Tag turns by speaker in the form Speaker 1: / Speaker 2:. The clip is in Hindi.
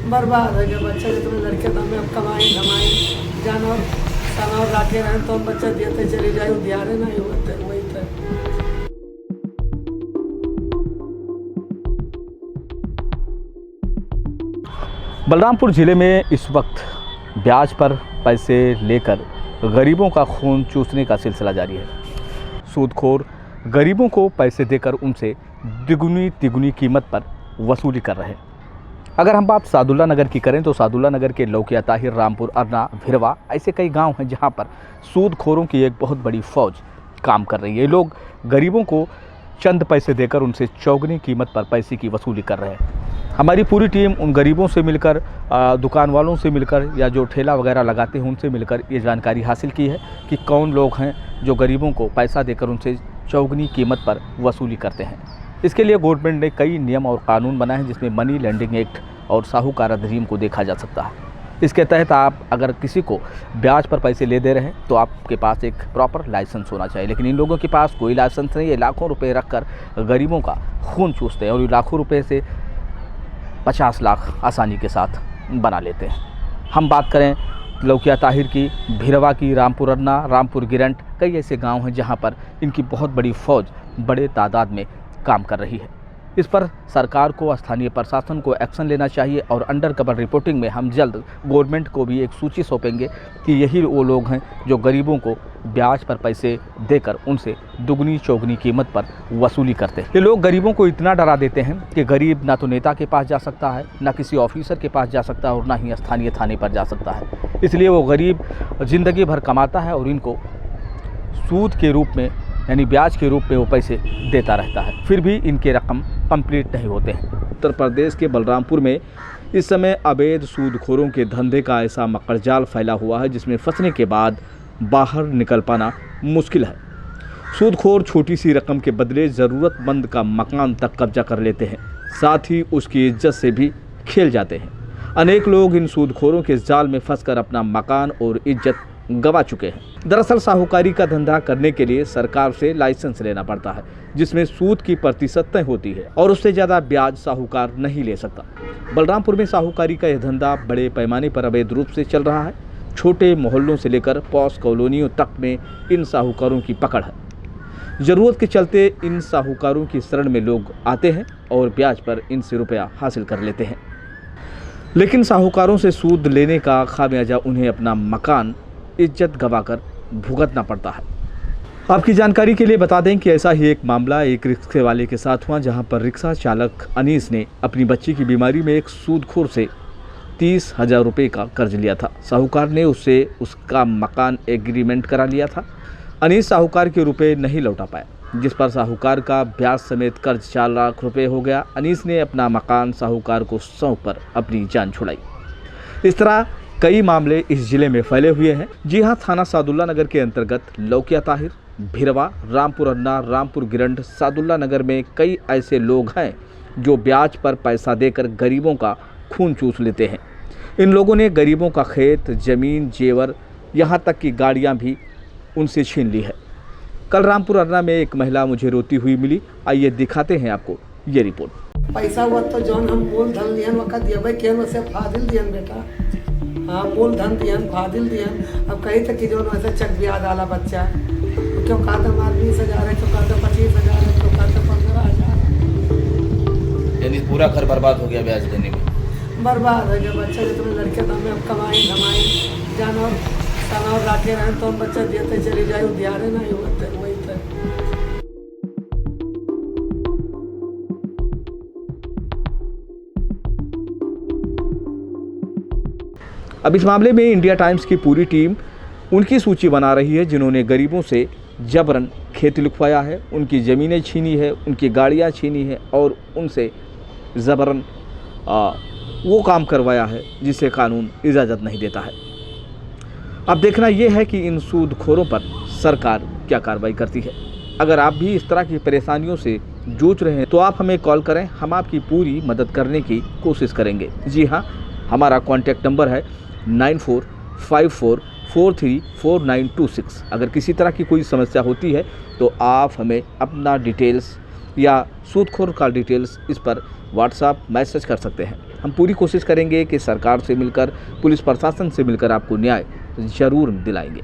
Speaker 1: बर्बाद है। जब बच्चा जितने लड़के तो हमें अब कमाई धमाई जानवर तनाव राखे रहें तो हम बच्चा देते चले जाए उधियारे नहीं होते वही थे।
Speaker 2: बलरामपुर ज़िले में इस वक्त ब्याज पर पैसे लेकर गरीबों का खून चूसने का सिलसिला जारी है। सूदखोर गरीबों को पैसे देकर उनसे द्विगुनी तिगुनी कीमत पर वसूली कर रहे हैं। अगर हम बात सादुल्ला नगर की करें तो सादुल्ला नगर के लौकिया ताहिर, रामपुर, अरना, भिरवा ऐसे कई गांव हैं जहां पर सूदखोरों की एक बहुत बड़ी फौज काम कर रही है। ये लोग गरीबों को चंद पैसे देकर उनसे चौगुनी कीमत पर पैसे की वसूली कर रहे हैं। हमारी पूरी टीम उन गरीबों से मिलकर, दुकान वालों से मिलकर या जो ठेला वगैरह लगाते हैं उनसे मिलकर ये जानकारी हासिल की है कि कौन लोग हैं जो गरीबों को पैसा देकर उनसे चौगुनी कीमत पर वसूली करते हैं। इसके लिए गवर्नमेंट ने कई नियम और कानून बनाए हैं जिसमें मनी लैंडिंग एक्ट और साहूकार अधिनियम को देखा जा सकता है। इसके तहत आप अगर किसी को ब्याज पर पैसे ले दे रहे हैं तो आपके पास एक प्रॉपर लाइसेंस होना चाहिए, लेकिन इन लोगों के पास कोई लाइसेंस नहीं है। लाखों रुपए रखकर गरीबों का खून चूसते हैं और लाखों रुपए से 50 लाख आसानी के साथ बना लेते हैं। हम बात करें लौकिया ताहिर की, भिरवा की, रामपुर अरना, रामपुर गिरंट, कई ऐसे गांव हैं जहां पर इनकी बहुत बड़ी फौज बड़े तादाद में काम कर रही है। इस पर सरकार को, स्थानीय प्रशासन को एक्शन लेना चाहिए और अंडर कवर रिपोर्टिंग में हम जल्द गवर्नमेंट को भी एक सूची सौंपेंगे कि यही वो लोग हैं जो गरीबों को ब्याज पर पैसे देकर उनसे दुगनी चौगनी कीमत पर वसूली करते हैं। ये लोग गरीबों को इतना डरा देते हैं कि गरीब ना तो नेता के पास जा सकता है, ना किसी ऑफिसर के पास जा सकता है और ना ही स्थानीय थाने पर जा सकता है। इसलिए वो गरीब ज़िंदगी भर कमाता है और इनको सूद के रूप में यानी ब्याज के रूप में वो पैसे देता रहता है, फिर भी इनके रकम कंप्लीट नहीं होते हैं। उत्तर प्रदेश के बलरामपुर में इस समय अवैध सूदखोरों के धंधे का ऐसा मकड़जाल फैला हुआ है जिसमें फंसने के बाद बाहर निकल पाना मुश्किल है। सूदखोर छोटी सी रकम के बदले ज़रूरतमंद का मकान तक कब्जा कर लेते हैं, साथ ही उसकी इज्जत से भी खेल जाते हैं। अनेक लोग इन सूदखोरों के जाल में फंसकर अपना मकान और इज्जत गंवा चुके हैं। दरअसल साहूकारी का धंधा करने के लिए सरकार से लाइसेंस लेना पड़ता है जिसमें सूद की प्रतिशत तय होती है और उससे ज़्यादा ब्याज साहूकार नहीं ले सकता। बलरामपुर में साहूकारी का यह धंधा बड़े पैमाने पर अवैध रूप से चल रहा है। छोटे मोहल्लों से लेकर पॉश कॉलोनियों तक में इन साहूकारों की पकड़ है। ज़रूरत के चलते इन साहूकारों की शरण में लोग आते हैं और ब्याज पर इनसे रुपया हासिल कर लेते हैं, लेकिन साहूकारों से सूद लेने का खामियाजा उन्हें अपना मकान, इज्जत गंवाकर भुगतना पड़ता है। आपकी जानकारी के लिए बता दें कि ऐसा ही एक मामला एक रिक्शे वाले के साथ हुआ जहां पर रिक्शा चालक अनीस ने अपनी बच्ची की बीमारी में एक सूदखोर से 30,000 रुपये का कर्ज लिया था। साहूकार ने उससे उसका मकान एग्रीमेंट करा लिया था। अनीस साहूकार के रुपए नहीं लौटा पाया, जिस पर साहूकार का ब्याज समेत कर्ज 4 लाख रुपए हो गया। अनीस ने अपना मकान साहूकार को सौंप कर अपनी जान छुड़ाई। इस तरह कई मामले इस जिले में फैले हुए हैं। जी हां, थाना सादुल्ला नगर के अंतर्गत लौकिया ताहिर, भिरवा, रामपुर अरना, रामपुर गिरंट, सादुल्ला नगर में कई ऐसे लोग हैं जो ब्याज पर पैसा देकर गरीबों का खून चूस लेते हैं। इन लोगों ने गरीबों का खेत, ज़मीन, जेवर, यहाँ तक कि गाड़ियाँ भी उनसे छीन ली है। कल रामपुर अरना में एक महिला मुझे रोती हुई मिली। आइए दिखाते हैं आपको ये रिपोर्ट।
Speaker 1: पैसा हुआ तो जौन हम मूलधन दियन वक़्त दिए के वैसे फादिल दियन बेटा, हाँ मूलधन दियन फादिल दियन। अब कहीं तक कि जो वैसे चक ब्याज वाला बच्चा तो क्यों कहा था मार 20,000 है, क्यों कहा था 25,000 है, क्यों कहा था 15,000।
Speaker 3: यानी पूरा घर बर्बाद हो गया ब्याज देने में।
Speaker 1: बर्बाद है। जब बच्चा जितने लड़के तो हमें अब कमाई धमाई जानवर तनाव राखे रहें तो हम बच्चा देते चले जाए उधियारे नहीं होते वही थे।
Speaker 2: अब इस मामले में इंडिया टाइम्स की पूरी टीम उनकी सूची बना रही है जिन्होंने गरीबों से जबरन खेती लिखवाया है, उनकी ज़मीनें छीनी है, उनकी गाड़ियां छीनी है और उनसे जबरन वो काम करवाया है जिसे कानून इजाज़त नहीं देता है। अब देखना यह है कि इन सूदखोरों पर सरकार क्या कार्रवाई करती है। अगर आप भी इस तरह की परेशानियों से जूझ रहे हैं तो आप हमें कॉल करें, हम आपकी पूरी मदद करने की कोशिश करेंगे। जी हाँ, हमारा कॉन्टैक्ट नंबर है 9454434926। अगर किसी तरह की कोई समस्या होती है तो आप हमें अपना डिटेल्स या सूदखोर का डिटेल्स इस पर व्हाट्सएप मैसेज कर सकते हैं। हम पूरी कोशिश करेंगे कि सरकार से मिलकर, पुलिस प्रशासन से मिलकर आपको न्याय ज़रूर दिलाएंगे।